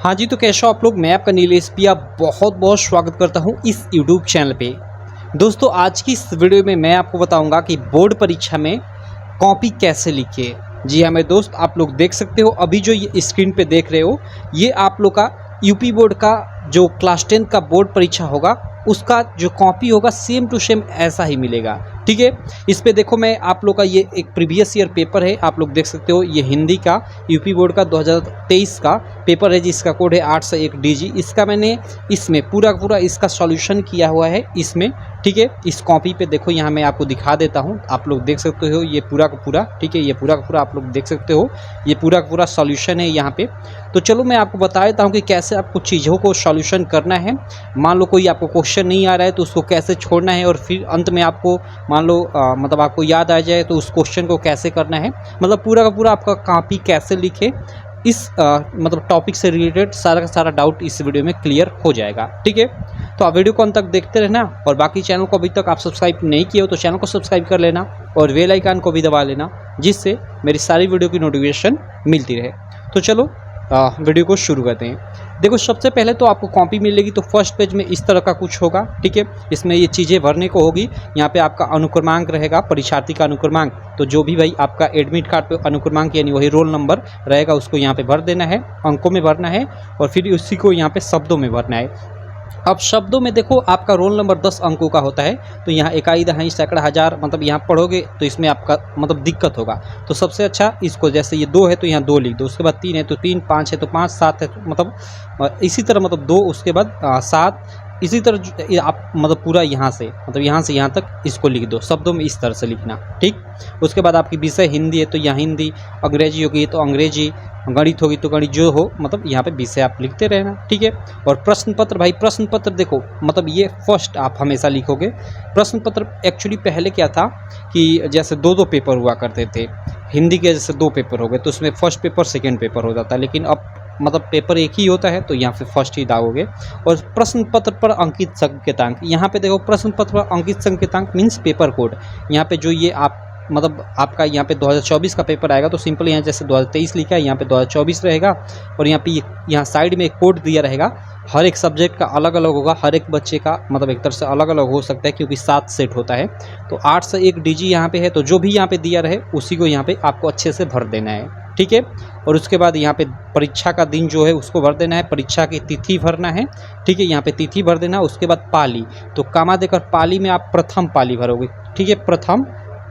हाँ जी, तो कैसे हो आप लोग। मैं आपका नीलेश पिया बहुत बहुत स्वागत करता हूँ इस यूट्यूब चैनल पे। दोस्तों, आज की इस वीडियो में मैं आपको बताऊंगा कि बोर्ड परीक्षा में कॉपी कैसे लिखे। जी हाँ मेरे दोस्त, आप लोग देख सकते हो अभी जो ये स्क्रीन पे देख रहे हो, ये आप लोग का यूपी बोर्ड का जो क्लास 10 का बोर्ड परीक्षा होगा उसका जो कॉपी होगा सेम टू सेम ऐसा ही मिलेगा। ठीक है, इस पे देखो मैं आप लोग का ये एक प्रीवियस ईयर पेपर है, आप लोग देख सकते हो। ये हिंदी का यूपी बोर्ड का 2023 का पेपर है जिसका कोड है 801 DG। इसका मैंने इसमें पूरा इसका सॉल्यूशन किया हुआ है इसमें। ठीक है, इस कॉपी पे देखो, यहाँ मैं आपको दिखा देता हूँ, आप लोग देख सकते हो ये पूरा का पूरा। ठीक है, ये पूरा का पूरा आप लोग देख सकते हो, ये पूरा का पूरा सॉल्यूशन है यहाँ पे। तो चलो मैं आपको बता देता हूँ कि कैसे आपको चीज़ों को सॉल्यूशन करना है। मान लो कोई आपको क्वेश्चन नहीं आ रहा है तो उसको कैसे छोड़ना है, और फिर अंत में आपको मान लो मतलब आपको याद आ जाए तो उस क्वेश्चन को कैसे करना है। मतलब पूरा का पूरा आपका कॉपी कैसे लिखे, इस मतलब टॉपिक से रिलेटेड सारा का सारा डाउट इस वीडियो में क्लियर हो जाएगा। ठीक है, तो आप वीडियो को अंत तक देखते रहना, और बाकी चैनल को अभी तक आप सब्सक्राइब नहीं किए हो तो चैनल को सब्सक्राइब कर लेना और बेल आइकन को भी दबा लेना, जिससे मेरी सारी वीडियो की नोटिफिकेशन मिलती रहे। तो चलो वीडियो को शुरू करते हैं। देखो, सबसे पहले तो आपको कॉपी मिलेगी, तो फर्स्ट पेज में इस तरह का कुछ होगा। ठीक है, इसमें ये चीज़ें भरने को होगी। यहाँ पे आपका अनुक्रमांक रहेगा, परीक्षार्थी का अनुक्रमांक। तो जो भी भाई आपका एडमिट कार्ड पे अनुक्रमांक यानी वही रोल नंबर रहेगा उसको यहाँ पे भर देना है, अंकों में भरना है, और फिर उसी को यहाँ पे शब्दों में भरना है। अब शब्दों में देखो, आपका रोल नंबर 10 अंकों का होता है, तो यहाँ इकाई दहाई सैकड़ा हज़ार मतलब यहाँ पढ़ोगे तो इसमें आपका मतलब दिक्कत होगा। तो सबसे अच्छा इसको, जैसे ये 2 है तो यहाँ 2 लिख दो, उसके बाद 3 है तो 3, 5 है तो 5, 7 है तो मतलब इसी तरह मतलब 2, उसके बाद 7, इसी तरह आप मतलब पूरा यहाँ से यहाँ तक इसको लिख दो, शब्दों में इस तरह से लिखना। ठीक, उसके बाद आपकी विषय हिंदी है तो यहाँ हिंदी, अंग्रेजी होगी तो अंग्रेजी, गणित होगी तो गणित, जो हो मतलब यहाँ पे विषय आप लिखते रहना। ठीक है, और प्रश्न पत्र, भाई प्रश्न पत्र देखो मतलब ये फर्स्ट आप हमेशा लिखोगे। प्रश्न पत्र एक्चुअली पहले क्या था कि जैसे 2-2 पेपर हुआ करते थे, हिंदी के जैसे 2 पेपर हो गए तो उसमें फर्स्ट पेपर सेकेंड पेपर हो जाता है, लेकिन अब मतलब पेपर एक ही होता है तो यहाँ पे फर्स्ट ही दागोगे। और प्रश्न पत्र पर अंकित संकेतांक, यहाँ पे देखो प्रश्न पत्र पर अंकित संकेतांक मीन्स पेपर कोड। यहाँ पे जो ये आप मतलब आपका यहाँ पे 2024 का पेपर आएगा तो सिंपल यहाँ जैसे 2023 लिखा है यहाँ पे 2024 रहेगा, और यहाँ पे यहाँ साइड में एक कोड दिया रहेगा। हर एक सब्जेक्ट का अलग अलग होगा, हर एक बच्चे का मतलब एक तरह से अलग अलग हो सकता है क्योंकि 7 सेट होता है। तो 801 DG यहाँ पे है, तो जो भी यहाँ पे दिया रहे उसी को यहाँ पे आपको अच्छे से भर देना है। ठीक है, और उसके बाद यहाँ पे परीक्षा का दिन जो है उसको भर देना है, परीक्षा की तिथि भरना है। ठीक है, यहाँ पे तिथि भर देना। उसके बाद पाली, तो कामा देकर पाली में आप प्रथम पाली भरोगे। ठीक है, प्रथम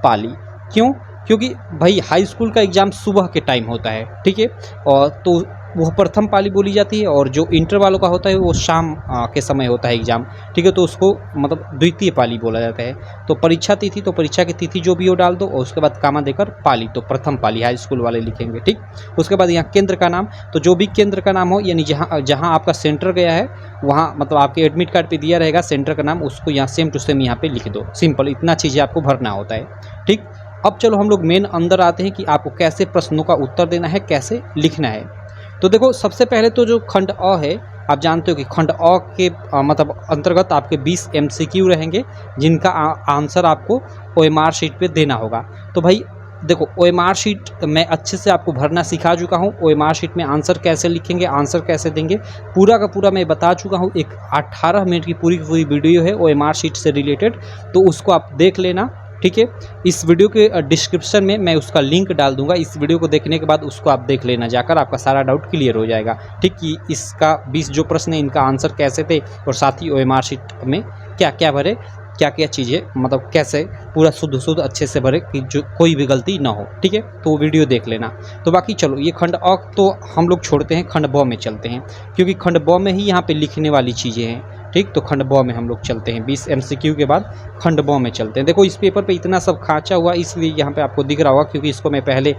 पाली। क्यों? क्योंकि भाई हाई स्कूल का एग्ज़ाम सुबह के टाइम होता है। ठीक है, और तो वह प्रथम पाली बोली जाती है, और जो इंटर वालों का होता है वो शाम के समय होता है एग्ज़ाम। ठीक है, तो उसको मतलब द्वितीय पाली बोला जाता है। तो परीक्षा तिथि, तो परीक्षा की तिथि जो भी हो डाल दो, और उसके बाद कामा देकर पाली, तो प्रथम पाली हाई स्कूल वाले लिखेंगे। ठीक, उसके बाद यहाँ केंद्र का नाम, तो जो भी केंद्र का नाम हो यानी जहाँ आपका सेंटर गया है वहाँ मतलब आपके एडमिट कार्ड पर दिया रहेगा सेंटर का नाम, उसको यहाँ सेम टू सेम यहाँ पर लिख दो। सिंपल इतना चीज़ें आपको भरना होता है। ठीक, अब चलो हम लोग मेन अंदर आते हैं कि आपको कैसे प्रश्नों का उत्तर देना है, कैसे लिखना है। तो देखो, सबसे पहले तो जो खंड अ है, आप जानते हो कि खंड अ के मतलब अंतर्गत आपके 20 MCQ रहेंगे, जिनका आंसर आपको OMR शीट पे देना होगा। तो भाई देखो, OMR शीट मैं अच्छे से आपको भरना सिखा चुका हूँ। OMR शीट में आंसर कैसे लिखेंगे, आंसर कैसे देंगे, पूरा का पूरा मैं बता चुका हूँ। एक 18 मिनट की पूरी वीडियो है OMR शीट से रिलेटेड, तो उसको आप देख लेना। ठीक है, इस वीडियो के डिस्क्रिप्शन में मैं उसका लिंक डाल दूंगा। इस वीडियो को देखने के बाद उसको आप देख लेना जाकर, आपका सारा डाउट क्लियर हो जाएगा। ठीक, कि इसका 20 जो प्रश्न है इनका आंसर कैसे थे, और साथ ही OMR शीट में क्या क्या भरे, क्या क्या चीज़ें मतलब कैसे पूरा शुद्ध अच्छे से भरे कि जो कोई भी गलती ना हो। ठीक है, तो वो वीडियो देख लेना। तो बाकी चलो, ये खंड अ तो हम लोग छोड़ते हैं, खंड ब में चलते हैं, क्योंकि खंड ब में ही यहाँ पे लिखने वाली चीज़ें हैं। ठीक, तो खंड ब में हम लोग चलते हैं। 20 MCQ के बाद खंड ब में चलते हैं। देखो, इस पेपर पे इतना सब खांचा हुआ इसलिए यहाँ पे आपको दिख रहा होगा, क्योंकि इसको मैं पहले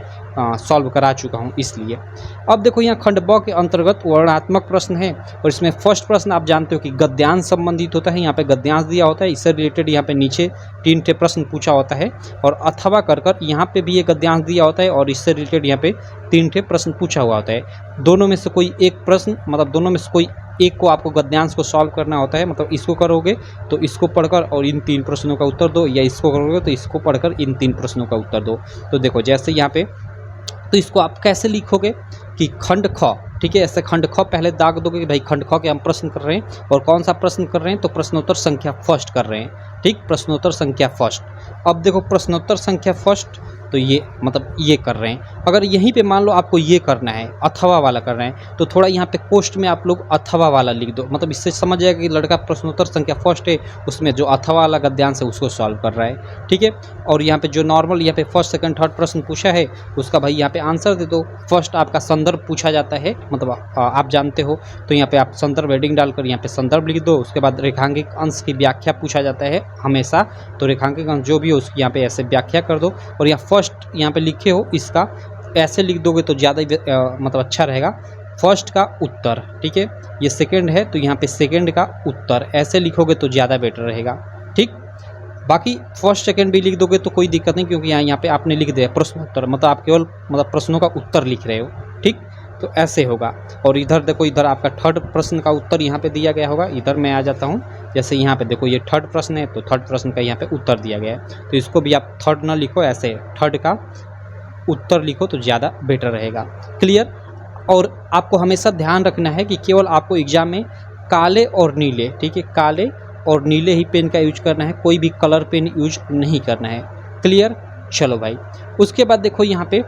सॉल्व करा चुका हूँ इसलिए। अब देखो, यहाँ खंड ब के अंतर्गत वर्णनात्मक प्रश्न है, और इसमें फर्स्ट प्रश्न आप जानते हो कि गद्यांश संबंधित होता है। यहाँ पे गद्यांश दिया होता है, इससे रिलेटेड यहाँ पे नीचे 3 ठे प्रश्न पूछा होता है, और अथवा कर यहाँ पे भी एक गद्यांश दिया होता है, और इससे रिलेटेड यहाँ पे 3 ठे प्रश्न पूछा हुआ होता है। दोनों में से कोई एक प्रश्न मतलब दोनों में से कोई एक को आपको गद्यांश को सॉल्व करना होता है। मतलब इसको करोगे तो इसको पढ़कर और इन 3 प्रश्नों का उत्तर दो, या इसको करोगे तो इसको पढ़कर इन 3 प्रश्नों का उत्तर दो। तो देखो, जैसे यहाँ पे तो इसको आप कैसे लिखोगे कि खंड ख ठीक है। ऐसे खंड ख पहले दाग दोगे कि भाई खंड ख के हम प्रश्न कर रहे हैं और कौन सा प्रश्न कर रहे हैं, तो प्रश्नोत्तर संख्या फर्स्ट कर रहे हैं। ठीक, प्रश्नोत्तर संख्या फर्स्ट। अब देखो प्रश्नोत्तर संख्या फर्स्ट, तो ये मतलब ये कर रहे हैं। अगर यहीं पे मान लो आपको ये करना है, अथवा वाला करना है, तो थोड़ा यहाँ पे कोष्ठ में आप लोग अथवा वाला लिख दो, मतलब इससे समझ जाएगा कि लड़का प्रश्नोत्तर संख्या फर्स्ट है, उसमें जो अथवा वाला गद्यांश है उसको सॉल्व कर रहा है। ठीक है। और यहाँ पे जो नॉर्मल यहाँ पे फर्स्ट सेकंड थर्ड प्रश्न पूछा है उसका भाई यहाँ पे आंसर दे दो। फर्स्ट आपका संदर्भ पूछा जाता है, मतलब आप जानते हो, तो यहाँ पे आप संदर्भ हेडिंग डालकर यहाँ पे संदर्भ लिख दो। उसके बाद रेखांकित अंश की व्याख्या पूछा जाता है हमेशा, तो रेखांकित अंश जो भी हो उसकी यहाँ पे ऐसे व्याख्या कर दो। और यहाँ फर्स्ट यहाँ पे लिखे हो इसका ऐसे लिख दोगे तो ज़्यादा मतलब अच्छा रहेगा, फर्स्ट का उत्तर। ठीक है, ये सेकंड है तो यहाँ पे सेकंड का उत्तर ऐसे लिखोगे तो ज़्यादा बेटर रहेगा। ठीक, बाकी फर्स्ट सेकंड भी लिख दोगे तो कोई दिक्कत नहीं, क्योंकि यहाँ पे आपने लिख दिया प्रश्नोत्तर, मतलब आप केवल मतलब प्रश्नों का उत्तर लिख रहे हो। ठीक, तो ऐसे होगा। और इधर देखो, इधर आपका थर्ड प्रश्न का उत्तर यहाँ पे दिया गया होगा। इधर मैं आ जाता हूँ, जैसे यहाँ पे देखो ये थर्ड प्रश्न है, तो थर्ड प्रश्न का यहाँ पे उत्तर दिया गया है, तो इसको भी आप थर्ड ना लिखो, ऐसे थर्ड का उत्तर लिखो तो ज़्यादा बेटर रहेगा। क्लियर। और आपको हमेशा ध्यान रखना है कि केवल आपको एग्जाम में काले और नीले, ठीक है, काले और नीले ही पेन का यूज करना है, कोई भी कलर पेन यूज नहीं करना है। क्लियर। चलो भाई, उसके बाद देखो यहाँ पे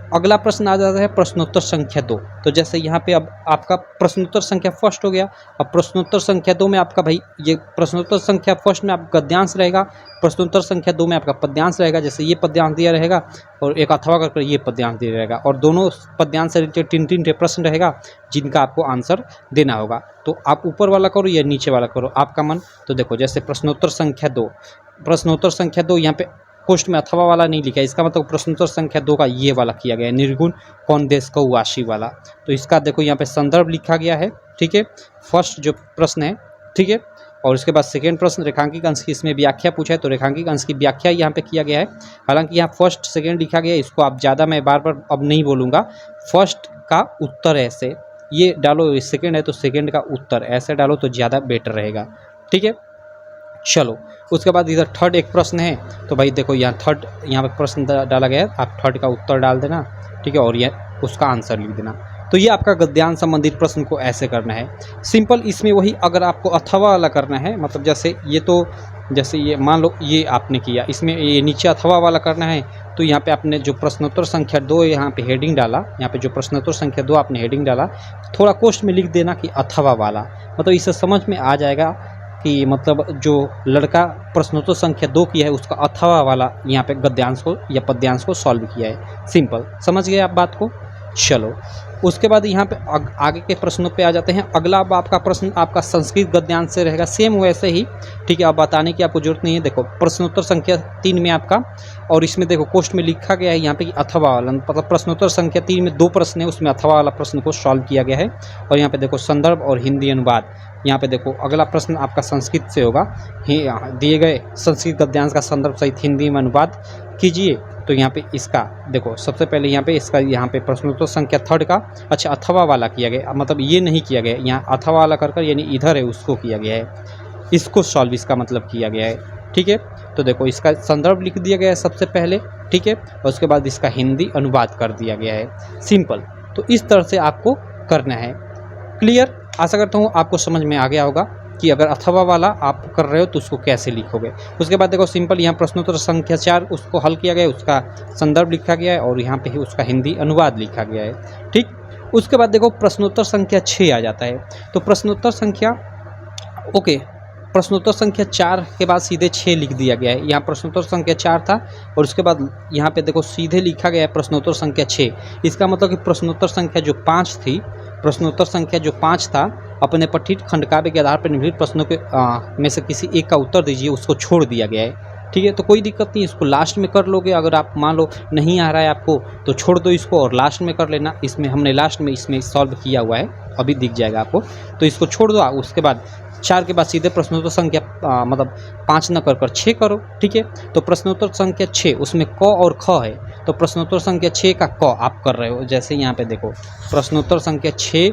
अगला प्रश्न आ जाता है प्रश्नोत्तर संख्या 2। तो जैसे यहाँ पे अब आपका प्रश्नोत्तर संख्या फर्स्ट हो गया, अब प्रश्नोत्तर संख्या 2 में आपका भाई ये प्रश्नोत्तर संख्या फर्स्ट में आपका गद्यांश रहेगा, प्रश्नोत्तर संख्या 2 में आपका पद्यांश रहेगा। जैसे ये पद्यांश दिया रहेगा और एक अथवा करके ये पद्यांश दिया रहेगा, और दोनों पद्यांश से रिलेटेड 3 प्रश्न रहेगा जिनका आपको आंसर देना होगा। तो आप ऊपर वाला करो या नीचे वाला करो, आपका मन। तो देखो जैसे प्रश्नोत्तर संख्या 2 यहाँ पे कोष्ठ में अथवा वाला नहीं लिखा है, इसका मतलब प्रश्नोत्तर संख्या 2 का ये वाला किया गया है, निर्गुण कौन देश को वाशी वाला। तो इसका देखो यहाँ पे संदर्भ लिखा गया है। ठीक है, फर्स्ट जो प्रश्न है। ठीक है, और उसके बाद सेकेंड प्रश्न रेखांकित अंश की इसमें व्याख्या पूछा है, तो रेखांकित अंश की व्याख्या यहाँ पे किया गया है। हालांकि यहाँ फर्स्ट सेकेंड लिखा गया है, इसको आप ज़्यादा मैं बार बार अब नहीं बोलूँगा। फर्स्ट का उत्तर ऐसे ये डालो, सेकेंड है तो सेकेंड का उत्तर ऐसे डालो तो ज़्यादा बेटर रहेगा। ठीक है, चलो उसके बाद इधर थर्ड एक प्रश्न है, तो भाई देखो यहाँ थर्ड यहाँ पे प्रश्न डाला गया है, आप थर्ड का उत्तर डाल देना। ठीक है, और ये उसका आंसर लिख देना। तो ये आपका गद्यांश संबंधित प्रश्न को ऐसे करना है, सिंपल। इसमें वही अगर आपको अथवा वाला करना है, मतलब जैसे ये, तो जैसे ये मान लो ये आपने किया, इसमें ये नीचे अथवा वाला करना है, तो यहाँ पे आपने जो प्रश्नोत्तर संख्या 2 यहाँ पे हेडिंग डाला, यहाँ पे जो प्रश्नोत्तर संख्या 2 आपने हेडिंग डाला, थोड़ा कोष्ठ में लिख देना कि अथवा वाला, मतलब इससे समझ में आ जाएगा कि मतलब जो लड़का प्रश्नोत्तर संख्या 2 की है उसका अथवा वाला यहाँ पे गद्यांश को या पद्यांश को सॉल्व किया है। सिंपल, समझ गए आप बात को। चलो उसके बाद यहाँ पे आगे के प्रश्नों पे आ जाते हैं। अगला अब आपका प्रश्न आपका संस्कृत गद्यांश से रहेगा, सेम वैसे ही। ठीक है, अब बताने की आपको जरूरत नहीं है। देखो प्रश्नोत्तर संख्या 3 में आपका, और इसमें देखो कोष्ठ में लिखा गया है यहाँ पे कि अथवा वाला, मतलब प्रश्नोत्तर संख्या 3 में 2 प्रश्न है, उसमें अथवा वाला प्रश्न को सॉल्व किया गया है। और यहाँ पे देखो संदर्भ और हिंदी अनुवाद। यहाँ पे देखो अगला प्रश्न आपका संस्कृत से होगा, दिए गए संस्कृत गद्यांश का संदर्भ सहित हिंदी में अनुवाद कीजिए। तो यहाँ पे इसका देखो सबसे पहले यहाँ पे इसका यहाँ पे प्रश्नोत्तर संख्या 3 का अच्छा अथवा वाला किया गया, मतलब ये नहीं किया गया, यहाँ अथवा वाला कर यानी इधर है उसको किया गया है, इसको सॉल्व इसका मतलब किया गया है। ठीक है, तो देखो इसका संदर्भ लिख दिया गया है सबसे पहले। ठीक है, और उसके बाद इसका हिंदी अनुवाद कर दिया गया है। सिंपल, तो इस तरह से आपको करना है। क्लियर, आशा करता हूँ आपको समझ में आ गया होगा कि अगर अथवा वाला आप कर रहे हो तो उसको कैसे लिखोगे। उसके बाद देखो सिंपल यहाँ प्रश्नोत्तर संख्या 4 उसको हल किया गया है, उसका संदर्भ लिखा गया है और यहाँ पे ही उसका हिंदी अनुवाद लिखा गया है। ठीक, उसके बाद देखो प्रश्नोत्तर संख्या 6 आ जाता है। तो प्रश्नोत्तर संख्या प्रश्नोत्तर संख्या 4 के बाद सीधे 6 लिख दिया गया है। यहाँ प्रश्नोत्तर संख्या 4 था और उसके बाद यहाँ पे देखो सीधे लिखा गया है प्रश्नोत्तर संख्या 6। इसका मतलब कि प्रश्नोत्तर संख्या जो 5 थी, प्रश्नोत्तर संख्या जो 5 था, अपने पठित खंडकाव्य के आधार पर निम्नलिखित प्रश्नों के में से किसी एक का उत्तर दीजिए, उसको छोड़ दिया गया है। ठीक है, तो कोई दिक्कत नहीं, इसको लास्ट में कर लोगे। अगर आप मान लो नहीं आ रहा है आपको तो छोड़ दो इसको और लास्ट में कर लेना। इसमें हमने लास्ट में इसमें सॉल्व किया हुआ है, अभी दिख जाएगा आपको, तो इसको छोड़ दो। उसके बाद 4 के बाद सीधे प्रश्नोत्तर संख्या मतलब 5 न कर 6 करो। ठीक है, तो प्रश्नोत्तर संख्या 6 उसमें क और ख है, तो प्रश्नोत्तर संख्या 6 का क आप कर रहे हो। जैसे यहाँ पे देखो प्रश्नोत्तर संख्या 6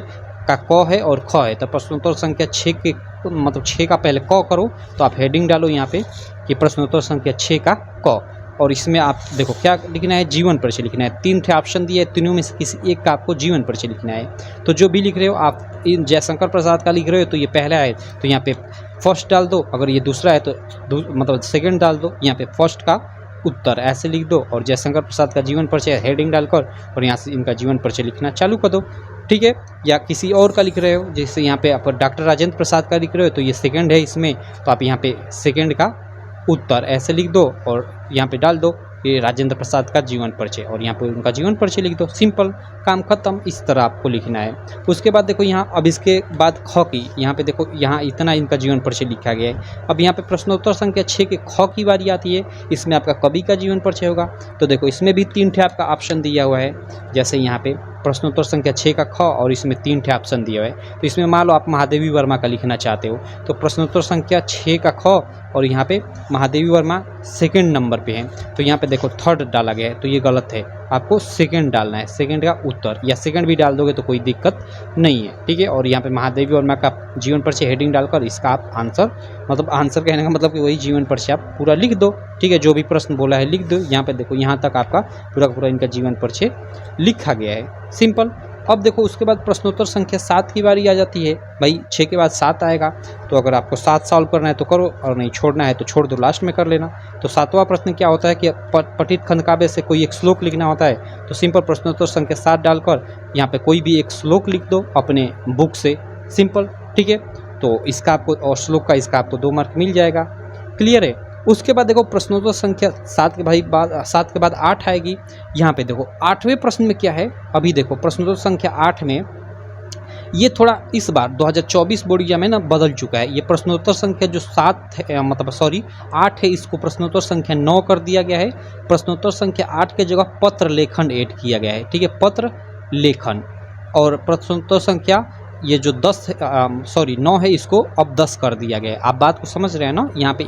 का क है और ख है, तो प्रश्नोत्तर संख्या 6 के मतलब 6 का पहले क करो, तो आप हेडिंग डालो यहाँ पे कि प्रश्नोत्तर संख्या 6 का क। और इसमें आप देखो क्या लिखना है, जीवन परिचय लिखना है। 3 ठे ऑप्शन दिए, तीनों में से किसी एक का आपको जीवन परिचय लिखना है। तो जो भी लिख रहे हो आप, इन जयशंकर प्रसाद का लिख रहे हो तो ये पहला है तो यहाँ पे फर्स्ट डाल दो, अगर ये दूसरा है तो मतलब सेकंड डाल दो, यहाँ पे फर्स्ट का उत्तर ऐसे लिख दो और जयशंकर प्रसाद का जीवन परिचय हेडिंग डालकर और यहाँ से इनका जीवन परिचय लिखना चालू कर दो, ठीक है। या किसी और का लिख रहे हो, जैसे यहाँ पे आप डॉक्टर राजेंद्र प्रसाद का लिख रहे हो तो ये सेकंड है इसमें, तो आप यहाँ पे सेकंड का उत्तर ऐसे लिख दो और यहाँ पे डाल दो ये राजेंद्र प्रसाद का जीवन परिचय और यहाँ पे उनका जीवन परिचय लिख दो, सिंपल, काम खत्म। इस तरह आपको लिखना है। उसके बाद देखो यहाँ, अब इसके बाद ख की, यहाँ पे देखो यहाँ इतना इनका जीवन परिचय लिखा गया है। अब यहाँ पे प्रश्नोत्तर संख्या 6 के ख की बारी आती है, इसमें आपका कवि का जीवन परिचय होगा। तो देखो इसमें भी 3 ठे आपका ऑप्शन दिया हुआ है, जैसे यहाँ पे प्रश्नोत्तर संख्या 6 का ख और इसमें 3 ठे ऑप्शन दिया हुआ है। तो इसमें मान लो आप महादेवी वर्मा का लिखना चाहते हो तो प्रश्नोत्तर संख्या 6 का ख और यहाँ पे महादेवी वर्मा सेकंड नंबर पे है, तो यहाँ पे देखो थर्ड डाला गया है तो ये गलत है, आपको सेकंड डालना है, सेकंड का उत्तर, या सेकंड भी डाल दोगे तो कोई दिक्कत नहीं है, ठीक है। और यहाँ पे महादेवी वर्मा का जीवन परिचय हेडिंग डालकर इसका आप आंसर, मतलब आंसर कहने का मतलब कि वही जीवन परिचय आप पूरा लिख दो, ठीक है। जो भी प्रश्न बोला है लिख दो। यहाँ पे देखो यहाँ तक आपका पूरा पूरा इनका जीवन परिचय लिखा गया है, सिंपल। अब देखो उसके बाद प्रश्नोत्तर संख्या 7 की बारी आ जाती है। भाई 6 के बाद 7 आएगा, तो अगर आपको 7 सॉल्व करना है तो करो और नहीं छोड़ना है तो छोड़ दो, लास्ट में कर लेना। तो 7वां प्रश्न क्या होता है कि पठित खंड काव्य से कोई एक श्लोक लिखना होता है। तो सिंपल प्रश्नोत्तर संख्या 7 डालकर यहाँ पे कोई भी एक श्लोक लिख दो अपने बुक से, सिंपल, ठीक है। तो इसका आपको, और श्लोक का इसका आपको 2 मार्क मिल जाएगा, क्लियर है। उसके बाद देखो प्रश्नोत्तर संख्या 7 के बाद 8 आएगी। यहाँ पे देखो 8वें प्रश्न में क्या है, अभी देखो प्रश्नोत्तर संख्या 8 में ये थोड़ा इस बार 2024 बोर्ड एग्जाम में ना बदल चुका है। ये प्रश्नोत्तर संख्या जो 7 है, मतलब सॉरी 8 है, इसको प्रश्नोत्तर संख्या 9 कर दिया गया है। प्रश्नोत्तर संख्या 8 के जगह पत्र लेखन ऐड किया गया है, ठीक है, पत्र लेखन। और प्रश्नोत्तर संख्या ये जो 9 है, इसको अब 10 कर दिया गया है। आप बात को समझ रहे हैं ना, यहाँ पे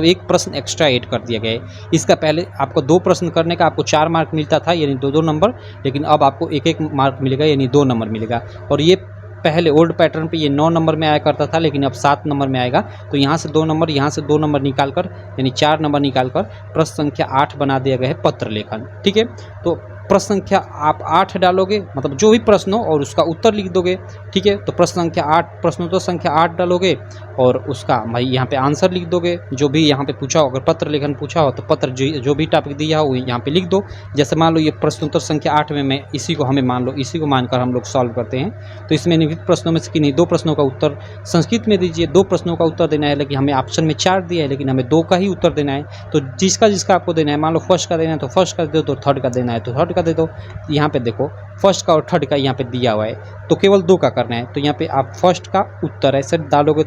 एक प्रश्न एक्स्ट्रा ऐड कर दिया गया है। इसका पहले आपको 2 प्रश्न करने का आपको 4 मार्क मिलता था, यानी 2-2 नंबर, लेकिन अब आपको 1-1 मार्क मिलेगा, यानी 2 नंबर मिलेगा। और ये पहले ओल्ड पैटर्न पे ये 9 नंबर में आया करता था, लेकिन अब 7 नंबर में आएगा। तो यहाँ से 2 नंबर, यहाँ से 2 नंबर निकाल कर, यानी 4 नंबर निकाल कर प्रश्न संख्या 8 बना दिया गया है, पत्र लेखन, ठीक है। तो प्रश्न संख्या आप 8 डालोगे, मतलब जो भी प्रश्न हो और उसका उत्तर लिख दोगे, ठीक है। तो प्रश्न संख्या 8, प्रश्नोत्तर संख्या 8 डालोगे और उसका भाई यहाँ पे आंसर लिख दोगे। जो भी यहाँ पे पूछा हो, अगर पत्र लेखन पूछा हो तो पत्र जो भी टॉपिक दिया हो यहाँ पे लिख दो। जैसे मान लो ये प्रश्नोत्तर संख्या 8 में मैं इसी को मानकर हम लोग सॉल्व करते हैं। तो इसमें निम्नलिखित प्रश्नों में से किन्हीं 2 प्रश्नों का उत्तर संस्कृत में दीजिए। 2 प्रश्नों का उत्तर देना है, लेकिन हमें ऑप्शन में 4 दिया है, लेकिन हमें 2 का ही उत्तर देना है। तो जिसका आपको देना है, मान लो फर्स्ट का देना है तो फर्स्ट का दे दो, थर्ड का देना है तो थर्ड का दे दो। यहाँ पे देखो फर्स्ट का और थर्ड का यहाँ पे दिया हुआ है, तो केवल 2 का करना है। तो यहाँ पे आप फर्स्ट का उत्तर ऐसे डालोगे,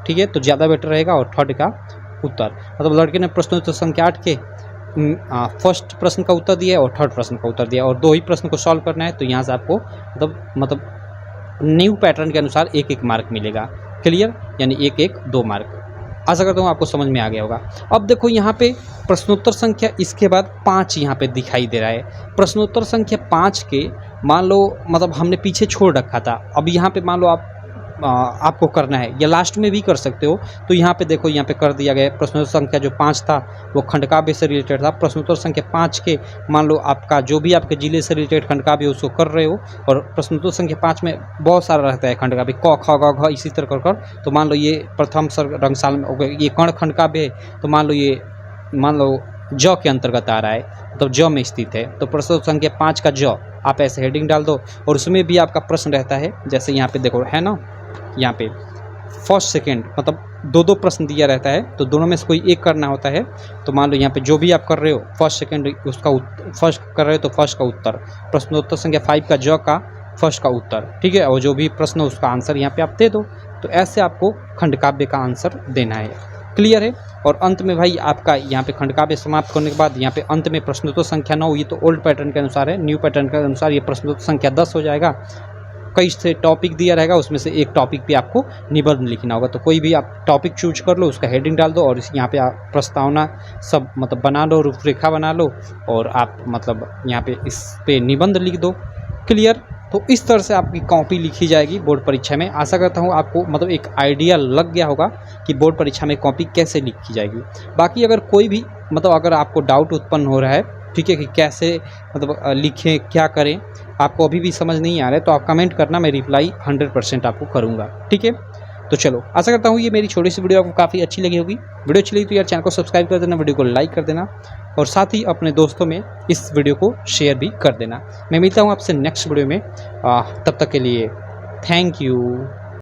ठीक है, तो ज़्यादा बेटर रहेगा। और थर्ड का उत्तर, मतलब लड़के ने प्रश्नोत्तर संख्या 8 के फर्स्ट प्रश्न का उत्तर दिया है और थर्ड प्रश्न का उत्तर दिया और 2 ही प्रश्न को सॉल्व करना है। तो यहाँ से आपको मतलब न्यू पैटर्न के अनुसार 1-1 मार्क मिलेगा, क्लियर, यानी 1-1 2 मार्क। आशा करता हूँ आपको समझ में आ गया होगा। अब देखो यहाँ पे प्रश्नोत्तर संख्या इसके बाद 5 यहाँ पे दिखाई दे रहा है। प्रश्नोत्तर संख्या 5 के मान लो, मतलब हमने पीछे छोड़ रखा था, अब यहाँ पे मान लो आपको करना है, या लास्ट में भी कर सकते हो। तो यहाँ पे देखो, यहाँ पे कर दिया गया है। प्रश्नोत्तर संख्या जो 5 था वो खंडकाव्य से रिलेटेड था। प्रश्नोत्तर संख्या 5 के मान लो आपका जो भी आपके जिले से रिलेटेड खंडकाव्य उसको कर रहे हो, और प्रश्नोत्तर संख्या 5 में बहुत सारा रहता है खंडकाव्य, क ख ग घ इसी तरह कर। तो मान लो ये प्रथम रंगशाल में ये कर्ण खंडकाव्य है, तो मान लो ज के अंतर्गत आ रहा है, तो ज में स्थित है। तो प्रश्नोत्तर संख्या 5 का ज आप ऐसे हेडिंग डाल दो और उसमें भी आपका प्रश्न रहता है। जैसे यहाँ पे देखो है ना, यहाँ पे फर्स्ट सेकंड मतलब 2-2 प्रश्न दिया रहता है, तो दोनों में से कोई एक करना होता है। तो मान लो यहाँ पे जो भी आप कर रहे हो, फर्स्ट सेकंड उसका फर्स्ट कर रहे हो तो फर्स्ट का उत्तर, प्रश्नोत्तर संख्या 5 का ज का फर्स्ट का उत्तर, ठीक है, और जो भी प्रश्न उसका आंसर यहाँ पे आप दे दो। तो ऐसे आपको खंडकाव्य का आंसर देना है, क्लियर है। और अंत में भाई आपका यहाँ पे खंडकाव्य समाप्त करने के बाद यहाँ पे अंत में प्रश्नोत्तर संख्या 9, ये तो ओल्ड पैटर्न के अनुसार है, न्यू पैटर्न के अनुसार ये प्रश्नोत्तर संख्या 10 हो जाएगा। कई से टॉपिक दिया रहेगा, उसमें से एक टॉपिक पे आपको निबंध लिखना होगा। तो कोई भी आप टॉपिक चूज कर लो, उसका हेडिंग डाल दो और यहाँ पे आप प्रस्तावना सब मतलब बना लो, रूपरेखा बना लो और आप मतलब यहाँ पे इस पे निबंध लिख दो, क्लियर। तो इस तरह से आपकी कॉपी लिखी जाएगी बोर्ड परीक्षा में। आशा करता हूँ आपको मतलब एक आइडिया लग गया होगा कि बोर्ड परीक्षा में कॉपी कैसे लिखी जाएगी। बाकी अगर कोई भी मतलब अगर आपको डाउट उत्पन्न हो रहा है, ठीक है, कि कैसे मतलब लिखें, क्या करें, आपको अभी भी समझ नहीं आ रहा है, तो आप कमेंट करना, मैं रिप्लाई 100% आपको करूँगा। ठीक है, तो चलो, आशा करता हूँ ये मेरी छोटी सी वीडियो आपको काफ़ी अच्छी लगी होगी। वीडियो अच्छी लगी तो यार चैनल को सब्सक्राइब कर देना, वीडियो को लाइक कर देना और साथ ही अपने दोस्तों में इस वीडियो को शेयर भी कर देना। मैं मिलता हूँ आपसे नेक्स्ट वीडियो में, तब तक के लिए थैंक यू।